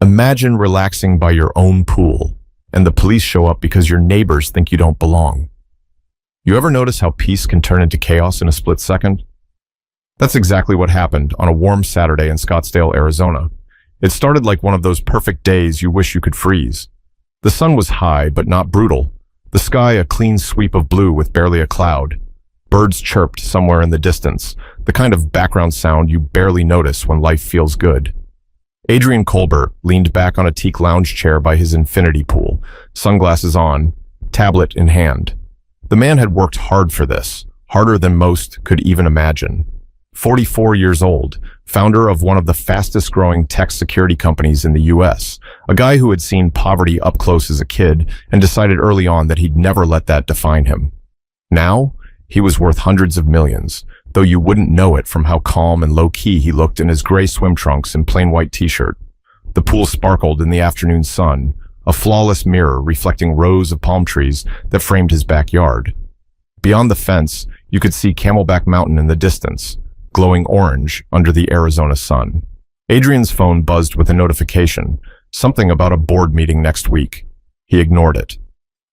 Imagine relaxing by your own pool, and the police show up because your neighbors think you don't belong. You ever notice how peace can turn into chaos in a split second? That's exactly what happened on a warm Saturday in Scottsdale, Arizona. It started like one of those perfect days you wish you could freeze. The sun was high, but not brutal. The sky a clean sweep of blue with barely a cloud. Birds chirped somewhere in the distance, the kind of background sound you barely notice when life feels good. Adrian Colbert leaned back on a teak lounge chair by his infinity pool, sunglasses on, tablet in hand. The man had worked hard for this, harder than most could even imagine. 44 years old, founder of one of the fastest-growing tech security companies in the US, a guy who had seen poverty up close as a kid and decided early on that he'd never let that define him. Now, he was worth hundreds of millions, though you wouldn't know it from how calm and low-key he looked in his gray swim trunks and plain white t-shirt. The pool sparkled in the afternoon sun, a flawless mirror reflecting rows of palm trees that framed his backyard. Beyond the fence, you could see Camelback Mountain in the distance, glowing orange under the Arizona sun. Adrian's phone buzzed with a notification, something about a board meeting next week. He ignored it.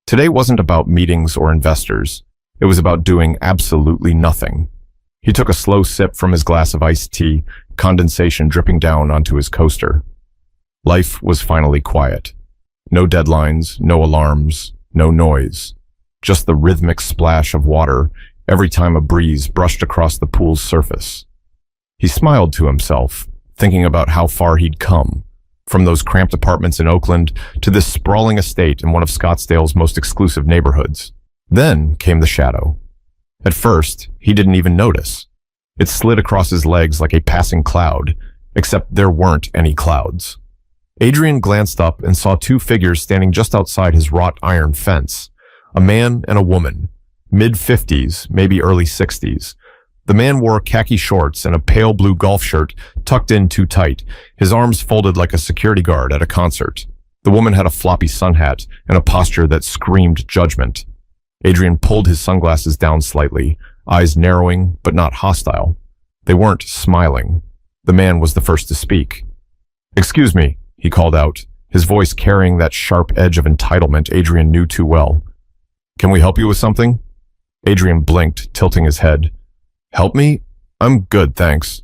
Today wasn't about meetings or investors. It was about doing absolutely nothing. He took a slow sip from his glass of iced tea, condensation dripping down onto his coaster. Life was finally quiet. No deadlines, no alarms, no noise. Just the rhythmic splash of water every time a breeze brushed across the pool's surface. He smiled to himself, thinking about how far he'd come, from those cramped apartments in Oakland to this sprawling estate in one of Scottsdale's most exclusive neighborhoods. Then came the shadow. At first, he didn't even notice. It slid across his legs like a passing cloud, except there weren't any clouds. Adrian glanced up and saw two figures standing just outside his wrought iron fence, a man and a woman, mid-50s, maybe early 60s. The man wore khaki shorts and a pale blue golf shirt tucked in too tight, his arms folded like a security guard at a concert. The woman had a floppy sun hat and a posture that screamed judgment. Adrian pulled his sunglasses down slightly, eyes narrowing but not hostile. They weren't smiling. The man was the first to speak. "Excuse me," he called out, his voice carrying that sharp edge of entitlement Adrian knew too well. "Can we help you with something?" Adrian blinked, tilting his head. "Help me? I'm good, thanks."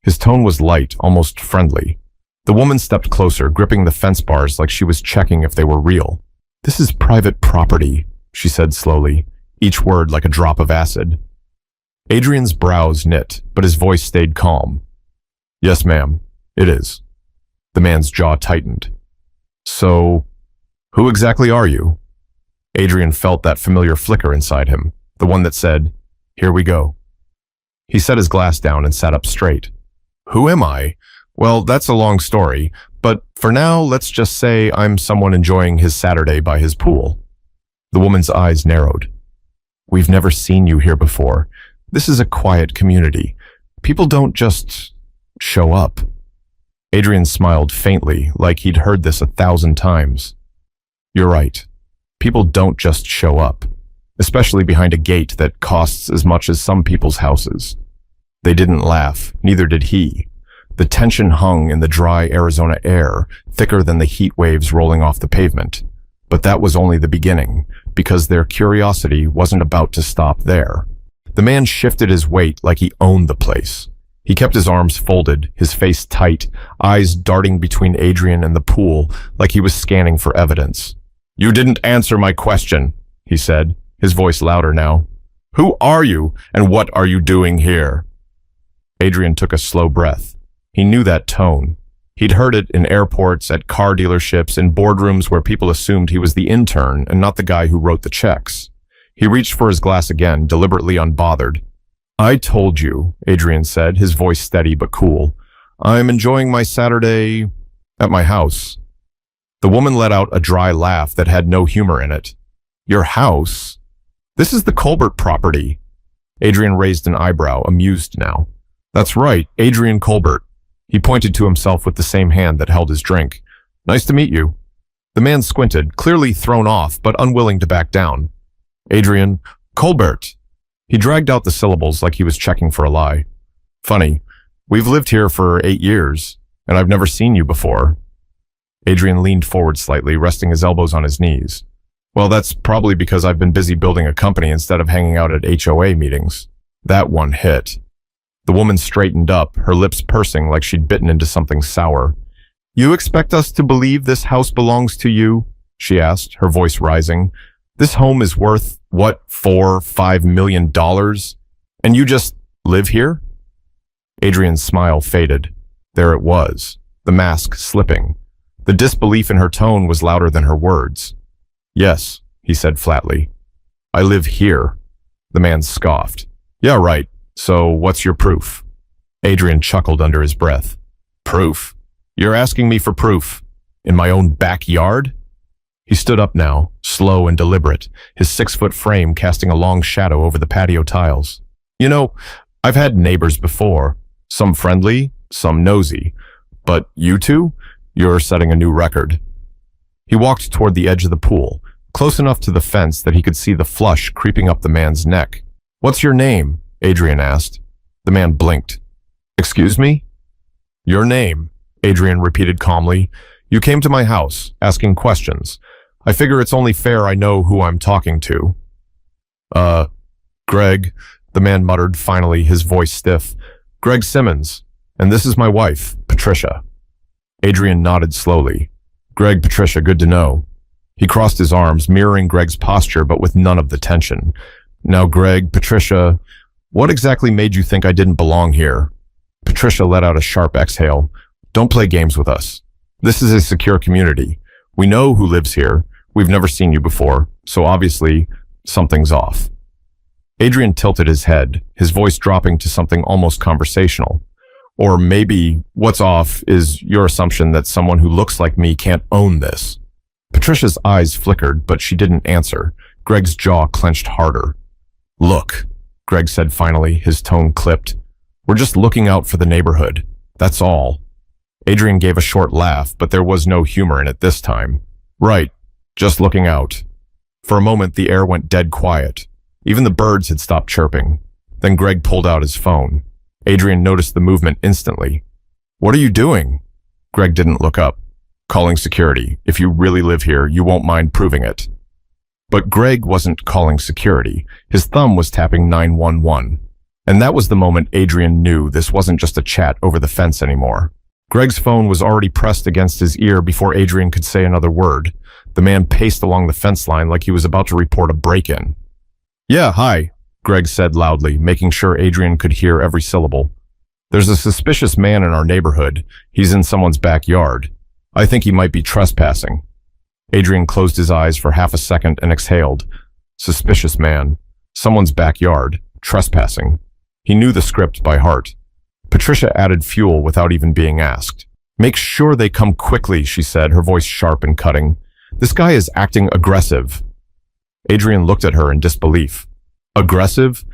His tone was light, almost friendly. The woman stepped closer, gripping the fence bars like she was checking if they were real. "This is private property," she said slowly, each word like a drop of acid. Adrian's brows knit, but his voice stayed calm. "Yes, ma'am, it is." The man's jaw tightened. "So, who exactly are you?" Adrian felt that familiar flicker inside him, the one that said, "Here we go." He set his glass down and sat up straight. "Who am I? Well, that's a long story, but for now, let's just say I'm someone enjoying his Saturday by his pool." The woman's eyes narrowed. "We've never seen you here before. This is a quiet community. People don't just show up." Adrian smiled faintly, like he'd heard this 1,000 times. "You're right. People don't just show up, especially behind a gate that costs as much as some people's houses." They didn't laugh, neither did he. The tension hung in the dry Arizona air, thicker than the heat waves rolling off the pavement. But that was only the beginning, because their curiosity wasn't about to stop there. The man shifted his weight like he owned the place. He kept his arms folded, his face tight, eyes darting between Adrian and the pool like he was scanning for evidence. "You didn't answer my question," he said, his voice louder now. "Who are you, and what are you doing here?" Adrian took a slow breath. He knew that tone. He'd heard it in airports, at car dealerships, in boardrooms where people assumed he was the intern and not the guy who wrote the checks. He reached for his glass again, deliberately unbothered. "I told you," Adrian said, his voice steady but cool. "I'm enjoying my Saturday at my house." The woman let out a dry laugh that had no humor in it. "Your house? This is the Colbert property." Adrian raised an eyebrow, amused now. "That's right, Adrian Colbert." He pointed to himself with the same hand that held his drink. "Nice to meet you." The man squinted, clearly thrown off, but unwilling to back down. "Adrian Colbert." He dragged out the syllables like he was checking for a lie. "Funny, we've lived here for 8 years, and I've never seen you before." Adrian leaned forward slightly, resting his elbows on his knees. Well, that's probably because I've been busy building a company instead of hanging out at HOA meetings. That one hit. The woman straightened up, her lips pursing like she'd bitten into something sour. You expect us to believe this house belongs to you? She asked, her voice rising. This home is worth, what, $4-5 million? And you just live here? Adrian's smile faded. There it was, the mask slipping. The disbelief in her tone was louder than her words. Yes, he said flatly. I live here. The man scoffed. Yeah, right. So what's your proof? Adrian chuckled under his breath. Proof? You're asking me for proof? In my own backyard? He stood up now, slow and deliberate, his 6-foot frame casting a long shadow over the patio tiles. You know, I've had neighbors before, some friendly, some nosy. But you two? You're setting a new record. He walked toward the edge of the pool, close enough to the fence that he could see the flush creeping up the man's neck. What's your name? Adrian asked. The man blinked. Excuse me? Your name, Adrian repeated calmly. You came to my house, asking questions. I figure it's only fair I know who I'm talking to. Greg, the man muttered finally, his voice stiff. Greg Simmons, and this is my wife, Patricia. Adrian nodded slowly. Greg, Patricia, good to know. He crossed his arms, mirroring Greg's posture, but with none of the tension. Now, Greg, Patricia, what exactly made you think I didn't belong here? Patricia let out a sharp exhale. Don't play games with us. This is a secure community. We know who lives here. We've never seen you before, so obviously, something's off. Adrian tilted his head, his voice dropping to something almost conversational. Or maybe what's off is your assumption that someone who looks like me can't own this. Patricia's eyes flickered, but she didn't answer. Greg's jaw clenched harder. Look, Greg said finally, his tone clipped. We're just looking out for the neighborhood. That's all. Adrian gave a short laugh, but there was no humor in it this time. Right, just looking out. For a moment, the air went dead quiet. Even the birds had stopped chirping. Then Greg pulled out his phone. Adrian noticed the movement instantly. What are you doing? Greg didn't look up. Calling security. If you really live here, you won't mind proving it. But Greg wasn't calling security. His thumb was tapping 911. And that was the moment Adrian knew this wasn't just a chat over the fence anymore. Greg's phone was already pressed against his ear before Adrian could say another word. The man paced along the fence line like he was about to report a break-in. Yeah, hi, Greg said loudly, making sure Adrian could hear every syllable. There's a suspicious man in our neighborhood. He's in someone's backyard. I think he might be trespassing. Adrian closed his eyes for half a second and exhaled. Suspicious man. Someone's backyard. Trespassing. He knew the script by heart. Patricia added fuel without even being asked. Make sure they come quickly, she said, her voice sharp and cutting. This guy is acting aggressive. Adrian looked at her in disbelief. Aggressive?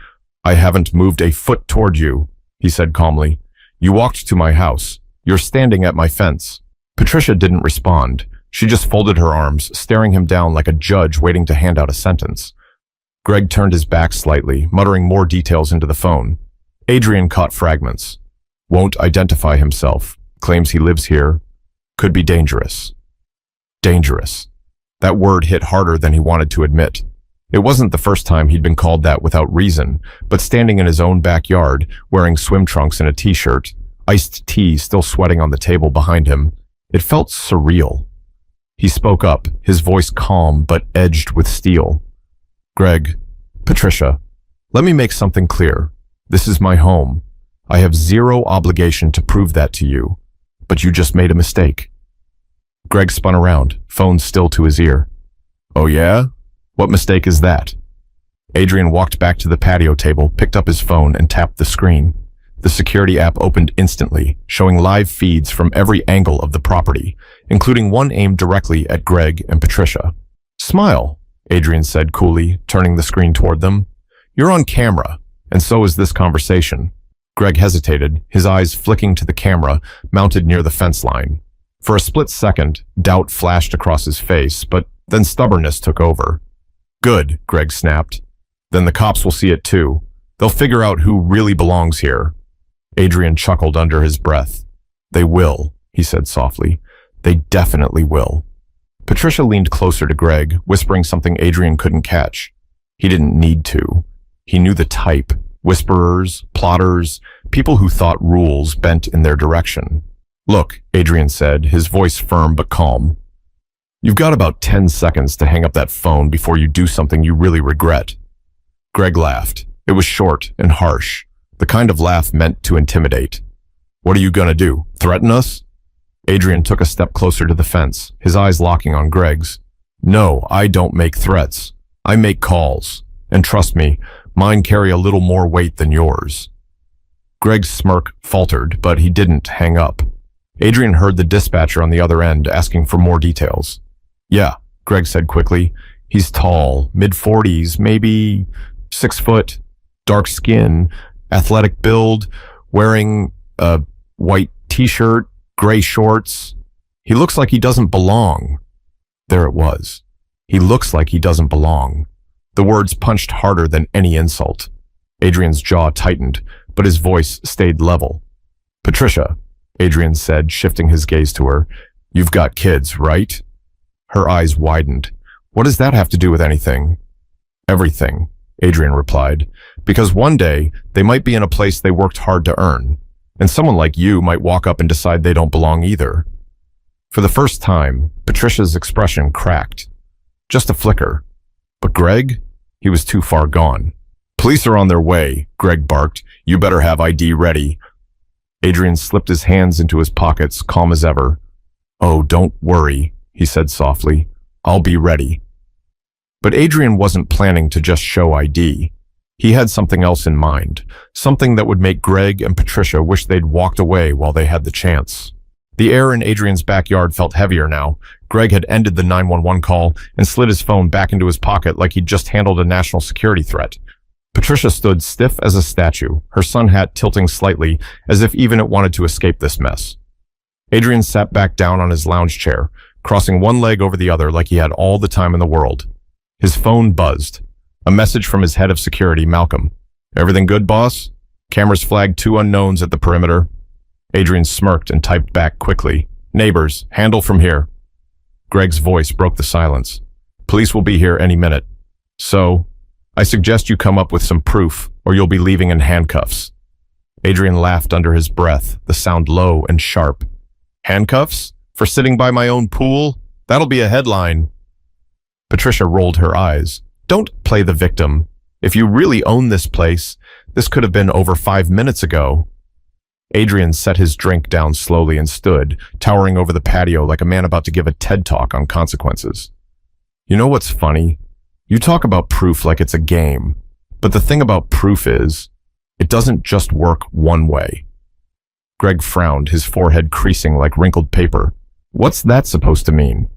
I haven't moved a foot toward you, he said calmly. You walked to my house. You're standing at my fence. Patricia didn't respond. She just folded her arms, staring him down like a judge waiting to hand out a sentence. Greg turned his back slightly, muttering more details into the phone. Adrian caught fragments. Won't identify himself. Claims he lives here. Could be dangerous. Dangerous. That word hit harder than he wanted to admit. It wasn't the first time he'd been called that without reason, but standing in his own backyard, wearing swim trunks and a t-shirt, iced tea still sweating on the table behind him, it felt surreal. He spoke up, his voice calm but edged with steel. Greg, Patricia, let me make something clear. This is my home. I have zero obligation to prove that to you, but you just made a mistake. Greg spun around, phone still to his ear. Oh yeah? What mistake is that? Adrian walked back to the patio table, picked up his phone, and tapped the screen. The security app opened instantly, showing live feeds from every angle of the property, including one aimed directly at Greg and Patricia. Smile, Adrian said coolly, turning the screen toward them. You're on camera, and so is this conversation. Greg hesitated, his eyes flicking to the camera mounted near the fence line. For a split second, doubt flashed across his face, but then stubbornness took over. Good, Greg snapped. Then the cops will see it too. They'll figure out who really belongs here. Adrian chuckled under his breath. They will, he said softly. They definitely will. Patricia leaned closer to Greg, whispering something Adrian couldn't catch. He didn't need to. He knew the type: whisperers, plotters, people who thought rules bent in their direction. Look, Adrian said, his voice firm but calm. You've got about 10 seconds to hang up that phone before you do something you really regret. Greg laughed. It was short and harsh, the kind of laugh meant to intimidate. What are you gonna do? Threaten us? Adrian took a step closer to the fence, his eyes locking on Greg's. No, I don't make threats. I make calls. And trust me, mine carry a little more weight than yours. Greg's smirk faltered, but he didn't hang up. Adrian heard the dispatcher on the other end asking for more details. Yeah, Greg said quickly. He's tall, mid-40s, maybe 6 foot, dark skin, athletic build, wearing a white t-shirt, gray shorts. He looks like he doesn't belong. There it was. He looks like he doesn't belong. The words punched harder than any insult. Adrian's jaw tightened, but his voice stayed level. Patricia, Adrian said, shifting his gaze to her, you've got kids, right? Her eyes widened. What does that have to do with anything? Everything, Adrian replied, because one day they might be in a place they worked hard to earn, and someone like you might walk up and decide they don't belong either. For the first time, Patricia's expression cracked. Just a flicker. But Greg? He was too far gone. Police are on their way, Greg barked. You better have ID ready. Adrian slipped his hands into his pockets, calm as ever. Oh, don't worry, he said softly. I'll be ready. But Adrian wasn't planning to just show ID. He had something else in mind, something that would make Greg and Patricia wish they'd walked away while they had the chance. The air in Adrian's backyard felt heavier now. Greg had ended the 911 call and slid his phone back into his pocket like he'd just handled a national security threat. Patricia stood stiff as a statue, her sun hat tilting slightly as if even it wanted to escape this mess. Adrian sat back down on his lounge chair, crossing one leg over the other like he had all the time in the world. His phone buzzed. A message from his head of security, Malcolm. Everything good, boss? Cameras flagged 2 unknowns at the perimeter. Adrian smirked and typed back quickly. Neighbors, handle from here. Greg's voice broke the silence. Police will be here any minute. So, I suggest you come up with some proof, or you'll be leaving in handcuffs. Adrian laughed under his breath, the sound low and sharp. Handcuffs? For sitting by my own pool? That'll be a headline. Patricia rolled her eyes. Don't play the victim. If you really own this place, this could have been over 5 minutes ago. Adrian set his drink down slowly and stood, towering over the patio like a man about to give a TED Talk on consequences. You know what's funny? You talk about proof like it's a game, but the thing about proof is, it doesn't just work one way. Greg frowned, his forehead creasing like wrinkled paper. What's that supposed to mean?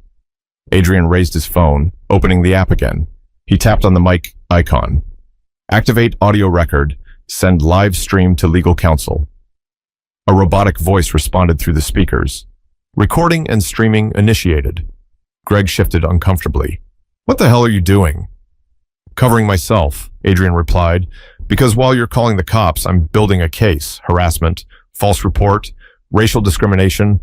Adrian raised his phone, opening the app again. He tapped on the mic icon. Activate audio record. Send live stream to legal counsel. A robotic voice responded through the speakers. Recording and streaming initiated. Greg shifted uncomfortably. What the hell are you doing? Covering myself, Adrian replied, because while you're calling the cops, I'm building a case. Harassment, false report, racial discrimination.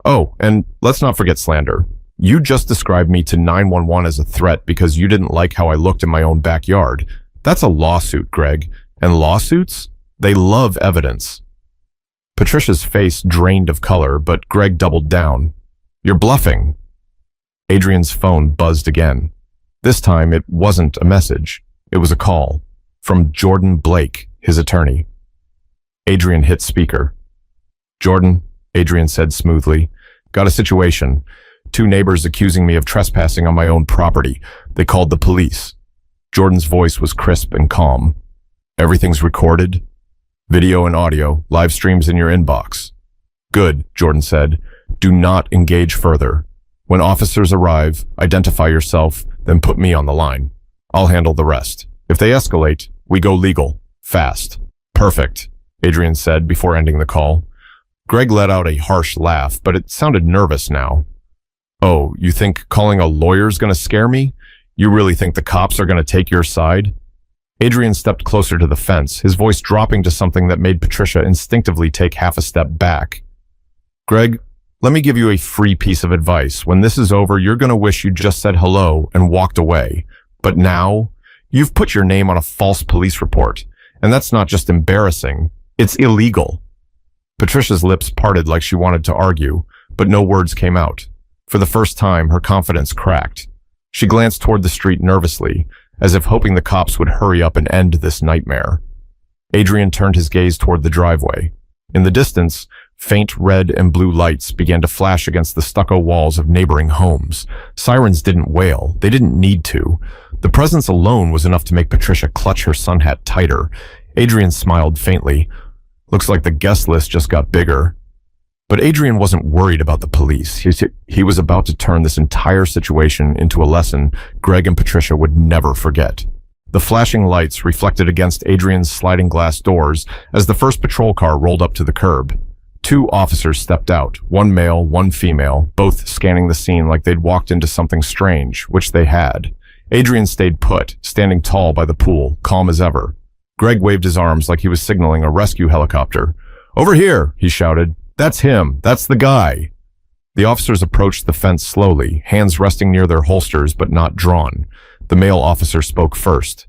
Oh, and let's not forget slander. You just described me to 911 as a threat because you didn't like how I looked in my own backyard. That's a lawsuit, Greg. And lawsuits? They love evidence. Patricia's face drained of color, but Greg doubled down. You're bluffing. Adrian's phone buzzed again. This time, it wasn't a message. It was a call. From Jordan Blake, his attorney. Adrian hit speaker. Jordan, Adrian said smoothly, got a situation. 2 neighbors accusing me of trespassing on my own property. They called the police. Jordan's voice was crisp and calm. Everything's recorded. Video and audio, live streams in your inbox. Good, Jordan said. Do not engage further. When officers arrive, identify yourself, then put me on the line. I'll handle the rest. If they escalate, we go legal. Fast. Perfect, Adrian said before ending the call. Greg let out a harsh laugh, but it sounded nervous now. Oh, you think calling a lawyer's gonna scare me? You really think the cops are gonna take your side? Adrian stepped closer to the fence, his voice dropping to something that made Patricia instinctively take half a step back. Greg, Let me give you a free piece of advice. When this is over, you're going to wish you just said hello and walked away. But now, you've put your name on a false police report. And that's not just embarrassing, it's illegal. Patricia's lips parted like she wanted to argue, but no words came out. For the first time, her confidence cracked. She glanced toward the street nervously, as if hoping the cops would hurry up and end this nightmare. Adrian turned his gaze toward the driveway. In the distance, faint red and blue lights began to flash against the stucco walls of neighboring homes. Sirens didn't wail. They didn't need to. The presence alone was enough to make Patricia clutch her sun hat tighter. Adrian smiled faintly. Looks like the guest list just got bigger. But Adrian wasn't worried about the police. He was about to turn this entire situation into a lesson Greg and Patricia would never forget. The flashing lights reflected against Adrian's sliding glass doors as the first patrol car rolled up to the curb. 2 officers stepped out, one male, one female, both scanning the scene like they'd walked into something strange, which they had. Adrian stayed put, standing tall by the pool, calm as ever. Greg waved his arms like he was signaling a rescue helicopter. "Over here," he shouted. "That's him. That's the guy." The officers approached the fence slowly, hands resting near their holsters but not drawn. The male officer spoke first.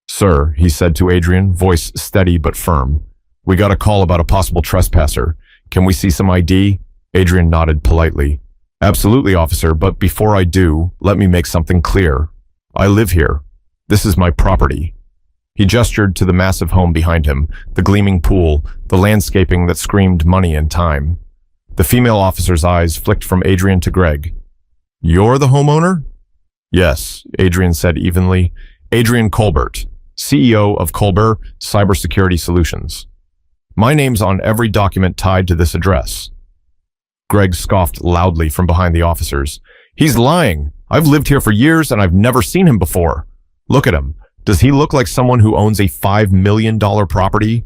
"Sir," he said to Adrian, voice steady but firm. "We got a call about a possible trespasser. Can we see some ID?" Adrian nodded politely. "Absolutely, officer, but before I do, let me make something clear. I live here. This is my property." He gestured to the massive home behind him, the gleaming pool, the landscaping that screamed money and time. The female officer's eyes flicked from Adrian to Greg. "You're the homeowner?" "Yes," Adrian said evenly. "Adrian Colbert, CEO of Colbert Cybersecurity Solutions. My name's on every document tied to this address." Greg scoffed loudly from behind the officers. "He's lying. I've lived here for years and I've never seen him before. Look at him. Does he look like someone who owns a $5 million property?"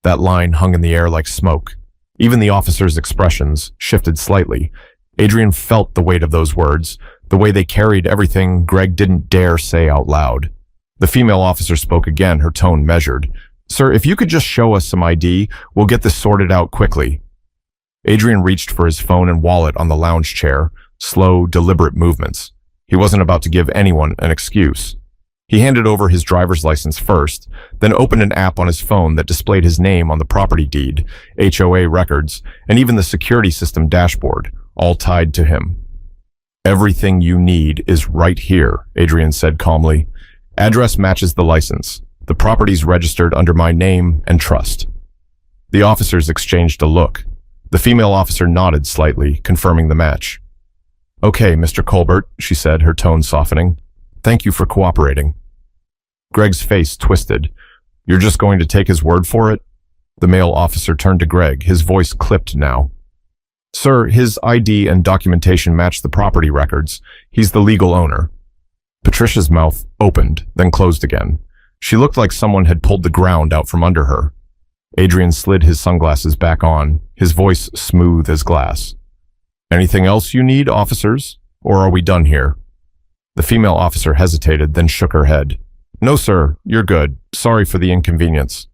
That line hung in the air like smoke. Even the officers' expressions shifted slightly. Adrian felt the weight of those words, the way they carried everything Greg didn't dare say out loud. The female officer spoke again, her tone measured. "Sir, if you could just show us some ID, we'll get this sorted out quickly." Adrian reached for his phone and wallet on the lounge chair, slow, deliberate movements. He wasn't about to give anyone an excuse. He handed over his driver's license first, then opened an app on his phone that displayed his name on the property deed, HOA records, and even the security system dashboard, all tied to him. "Everything you need is right here," Adrian said calmly. "Address matches the license. The property's registered under my name and trust." The officers exchanged a look. The female officer nodded slightly, confirming the match. "Okay, Mr. Colbert," she said, her tone softening. "Thank you for cooperating." Greg's face twisted. "You're just going to take his word for it?" The male officer turned to Greg, his voice clipped now. "Sir, his ID and documentation match the property records. He's the legal owner." Patricia's mouth opened, then closed again. She looked like someone had pulled the ground out from under her. Adrian slid his sunglasses back on, his voice smooth as glass. "Anything else you need, officers? Or are we done here?" The female officer hesitated, then shook her head. "No, sir, you're good. Sorry for the inconvenience."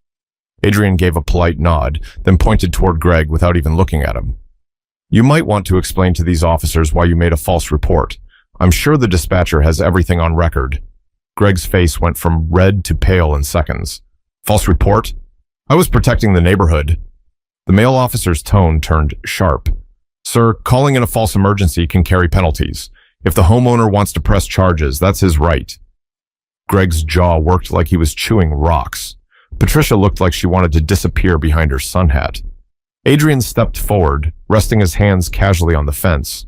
Adrian gave a polite nod, then pointed toward Greg without even looking at him. "You might want to explain to these officers why you made a false report. I'm sure the dispatcher has everything on record." Greg's face went from red to pale in seconds. "False report? I was protecting the neighborhood." The male officer's tone turned sharp. "Sir, calling in a false emergency can carry penalties. If the homeowner wants to press charges, that's his right." Greg's jaw worked like he was chewing rocks. Patricia looked like she wanted to disappear behind her sun hat. Adrian stepped forward, resting his hands casually on the fence.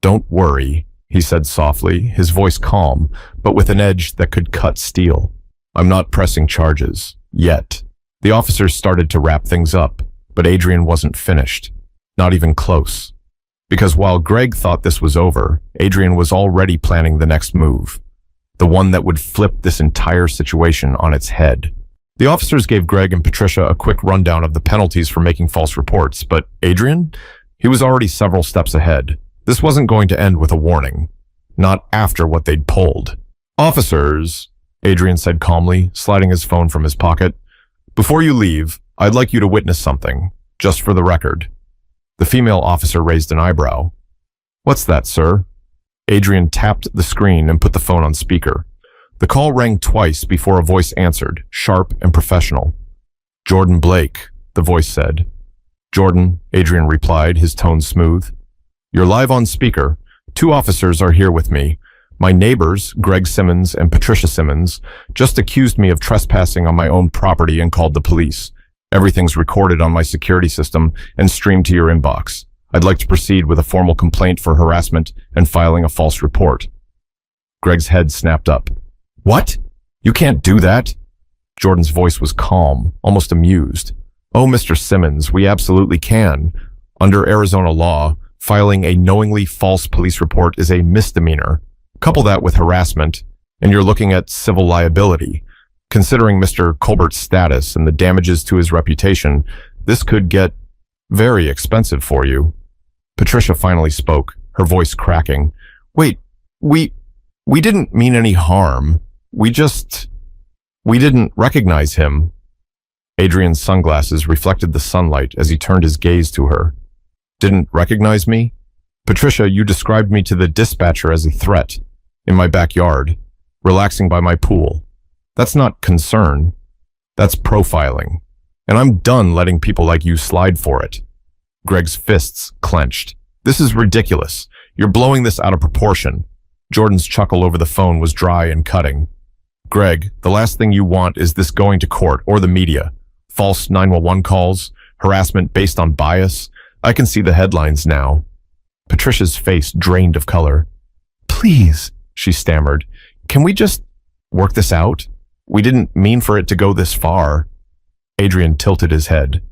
"Don't worry," he said softly, his voice calm, but with an edge that could cut steel. "I'm not pressing charges. Yet." The officers started to wrap things up, but Adrian wasn't finished. Not even close. Because while Greg thought this was over, Adrian was already planning the next move. The one that would flip this entire situation on its head. The officers gave Greg and Patricia a quick rundown of the penalties for making false reports, but Adrian? He was already several steps ahead. This wasn't going to end with a warning. Not after what they'd pulled. "Officers," Adrian said calmly, sliding his phone from his pocket. "Before you leave, I'd like you to witness something, just for the record." The female officer raised an eyebrow. What's that, sir? Adrian tapped the screen and put the phone on speaker. The call rang twice before a voice answered, sharp and professional. Jordan Blake, the voice said. Jordan, Adrian replied, his tone smooth. You're live on speaker. 2 officers are here with me. My neighbors, Greg Simmons and Patricia Simmons, just accused me of trespassing on my own property and called the police. Everything's recorded on my security system and streamed to your inbox. I'd like to proceed with a formal complaint for harassment and filing a false report. Greg's head snapped up. What? You can't do that. Jordan's voice was calm, almost amused. Oh, Mr. Simmons, we absolutely can. Under Arizona law, filing a knowingly false police report is a misdemeanor. Couple that with harassment, and you're looking at civil liability. Considering Mr. Colbert's status and the damages to his reputation, this could get very expensive for you. Patricia finally spoke, her voice cracking. Wait, we didn't mean any harm. We didn't recognize him. Adrian's sunglasses reflected the sunlight as he turned his gaze to her. Didn't recognize me? Patricia, you described me to the dispatcher as a threat. In my backyard, relaxing by my pool. That's not concern. That's profiling. And I'm done letting people like you slide for it. Greg's fists clenched. This is ridiculous. You're blowing this out of proportion. Jordan's chuckle over the phone was dry and cutting. Greg, the last thing you want is this going to court or the media. False 911 calls, harassment based on bias. I can see the headlines now. Patricia's face drained of color. Please, she stammered. Can we just work this out? We didn't mean for it to go this far. Adrian tilted his head.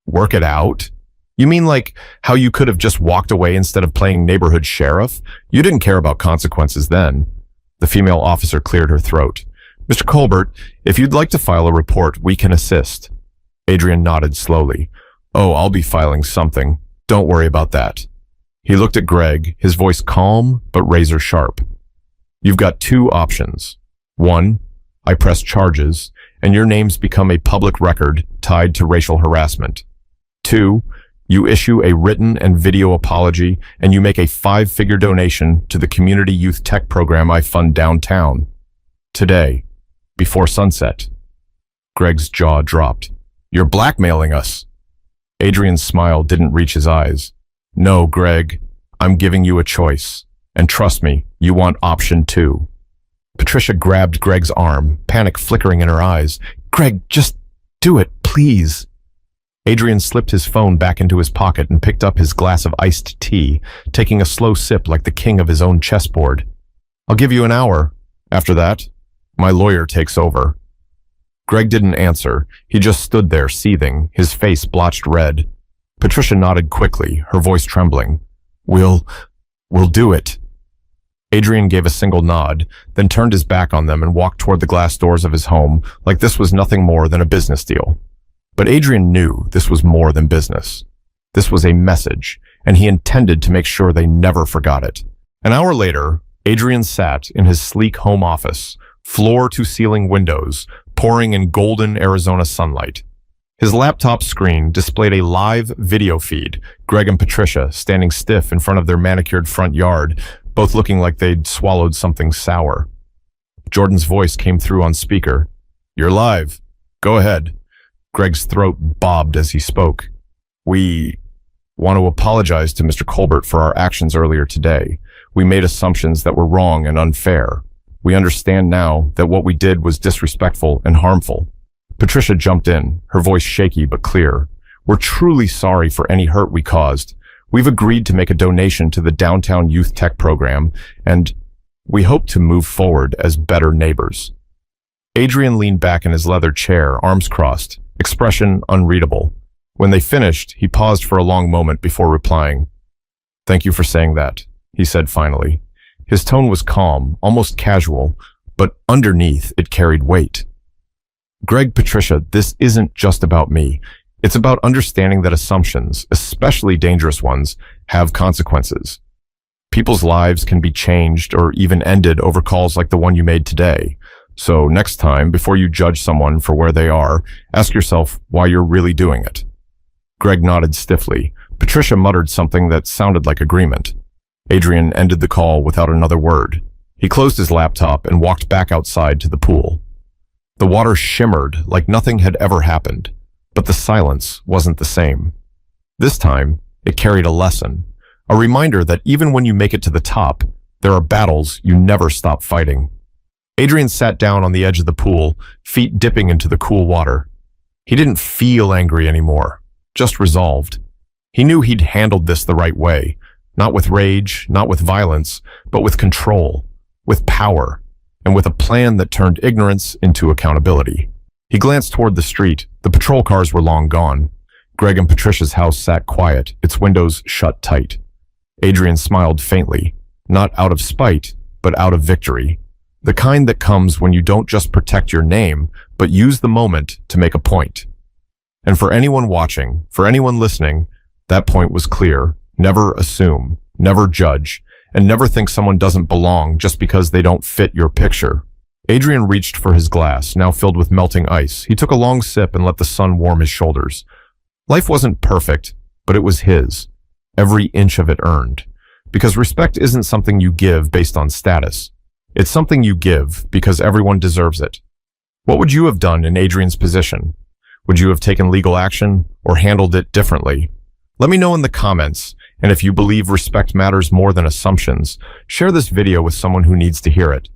Work it out? You mean like how you could have just walked away instead of playing neighborhood sheriff? You didn't care about consequences then. The female officer cleared her throat. Mr. Colbert, if you'd like to file a report, we can assist. Adrian nodded slowly. Oh, I'll be filing something. Don't worry about that. He looked at Greg, his voice calm but razor sharp. You've got 2 options. 1, I press charges, and your names become a public record tied to racial harassment. 2, you issue a written and video apology, and you make a 5-figure donation to the community youth tech program I fund downtown. Today, before sunset. Greg's jaw dropped. You're blackmailing us. Adrian's smile didn't reach his eyes. No, Greg, I'm giving you a choice. And trust me, you want option 2. Patricia grabbed Greg's arm, panic flickering in her eyes. Greg, just do it, please. Adrian slipped his phone back into his pocket and picked up his glass of iced tea, taking a slow sip like the king of his own chessboard. I'll give you an hour. After that, my lawyer takes over. Greg didn't answer. He just stood there, seething, his face blotched red. Patricia nodded quickly, her voice trembling. We'll do it. Adrian gave a single nod, then turned his back on them and walked toward the glass doors of his home like this was nothing more than a business deal. But Adrian knew this was more than business. This was a message, and he intended to make sure they never forgot it. An hour later, Adrian sat in his sleek home office, floor-to-ceiling windows, pouring in golden Arizona sunlight. His laptop screen displayed a live video feed, Greg and Patricia standing stiff in front of their manicured front yard, both looking like they'd swallowed something sour. Jordan's voice came through on speaker. You're live. Go ahead. Greg's throat bobbed as he spoke. We want to apologize to Mr. Colbert for our actions earlier today. We made assumptions that were wrong and unfair. We understand now that what we did was disrespectful and harmful. Patricia jumped in, her voice shaky but clear. We're truly sorry for any hurt we caused. We've agreed to make a donation to the Downtown Youth Tech Program, and we hope to move forward as better neighbors. Adrian leaned back in his leather chair, arms crossed, expression unreadable. When they finished, he paused for a long moment before replying. Thank you for saying that, he said finally. His tone was calm, almost casual, but underneath it carried weight. Greg, Patricia, this isn't just about me. It's about understanding that assumptions, especially dangerous ones, have consequences. People's lives can be changed or even ended over calls like the one you made today. So next time, before you judge someone for where they are, ask yourself why you're really doing it. Greg nodded stiffly, Patricia muttered something that sounded like agreement. Adrian ended the call without another word. He closed his laptop and walked back outside to the pool. The water shimmered like nothing had ever happened, but the silence wasn't the same. This time, it carried a lesson, a reminder that even when you make it to the top, there are battles you never stop fighting. Adrian sat down on the edge of the pool, feet dipping into the cool water. He didn't feel angry anymore, just resolved. He knew he'd handled this the right way, not with rage, not with violence, but with control, with power, and with a plan that turned ignorance into accountability. He glanced toward the street. The patrol cars were long gone. Greg and Patricia's house sat quiet, its windows shut tight. Adrian smiled faintly, not out of spite, but out of victory. The kind that comes when you don't just protect your name, but use the moment to make a point. And for anyone watching, for anyone listening, that point was clear. Never assume, never judge, and never think someone doesn't belong just because they don't fit your picture. Adrian reached for his glass, now filled with melting ice. He took a long sip and let the sun warm his shoulders. Life wasn't perfect, but it was his. Every inch of it earned. Because respect isn't something you give based on status. It's something you give because everyone deserves it. What would you have done in Adrian's position? Would you have taken legal action or handled it differently? Let me know in the comments, and if you believe respect matters more than assumptions, share this video with someone who needs to hear it.